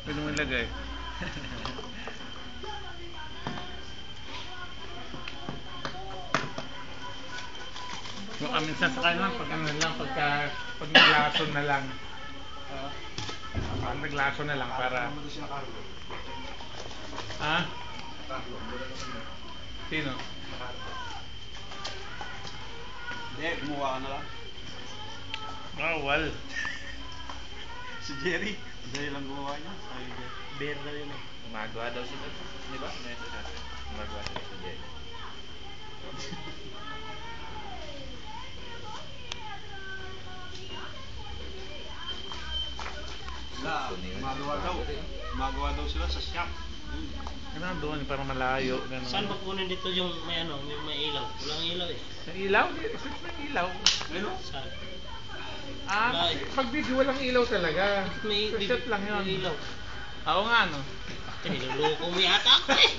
Pwede mo ilagay. Minsan sa kanan, pag ano lang, pag naglaso na lang. Pag naglaso na lang para... Ha? Sino? Hindi, gumawa ka na lang. Bawal. Si Jerry, Jerry lang gumawa niya. Bear daw yun eh. Gumagawa daw sila. Di ba? May sasabi. Gumagawa sila sa Jerry. Gumagawa daw sila sa shop. Ganun doon, parang malayo. Ganun. Saan ba kunin dito yung may ano, may ilaw? Walang ilaw eh. Sa ilaw? Isip ng ilaw. Ano? Saan? Ah, pag video walang ilaw talaga. May Sa shot lang yun. may ilaw. Oo nga, no? Niloloko mo yata ako eh.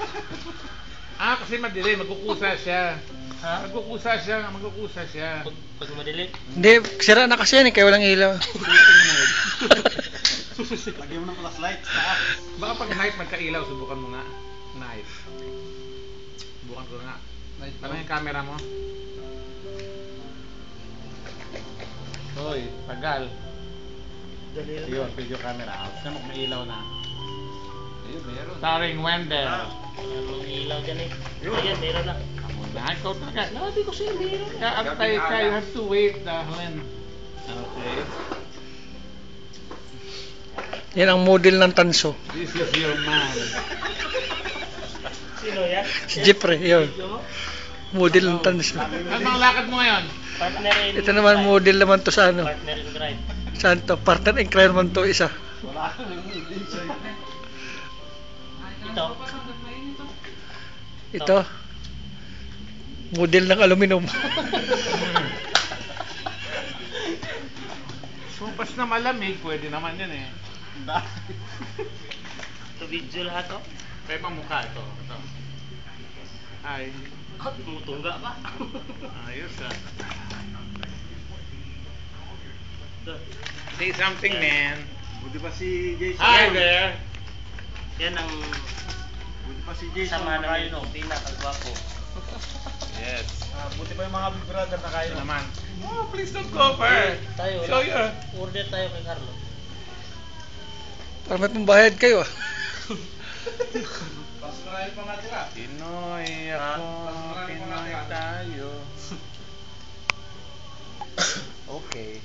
Ah, kasi madilim, magkukusa siya. Ha? Magkukusa siya. Pag madilim? Hindi, sira na kasi yan eh, kaya walang ilaw. Lagyan mo ng flashlight. Taas. Baka pag night magkailaw, subukan mo nga. Night. Subukan ko nga. Parang yung camera mo. Hoy, tagal. Dali lang. Ayun, video camera out. Saan mo may ilaw na? Ayun, meron. Starring Wendell. Walang ilaw dyan eh. Ayan, meron na. Lahat ko talaga. Sabi ko sa'yo, meron na. Kaya antay ka, you have to wait dahil. Okay. Yan ang model ng tanso. This is your man. Sino yan? Si Jeffrey, yun. Video mo? Model ng tanso. Ano bang lakad mo ngayon? Partner in Ito naman crime. model naman to sa ano. Partner in crime. Saan to? Partner in crime naman to isa. Wala kang Ito. Ito. Model ng aluminum. Sumpas na malamig, pwede naman yan eh. Ito video lahat to. Kaya pang mukha ito. Ay, Tumutungga pa. ayos ah. Ito. Say something, man. Buti pa si Jason. Hi there. Yan ang Buti pa si Jason. sama nakain, namin no? pinakagwapo. Yes. Buti pa yung mga big brother na kain. Ito naman. Oh, please don't cover. Tayo, Show your... order tayo kay Carlo. Para may pambayad kayo ah. Mas marami pa natira. Pinoy ako, Pinoy tayo. Okay.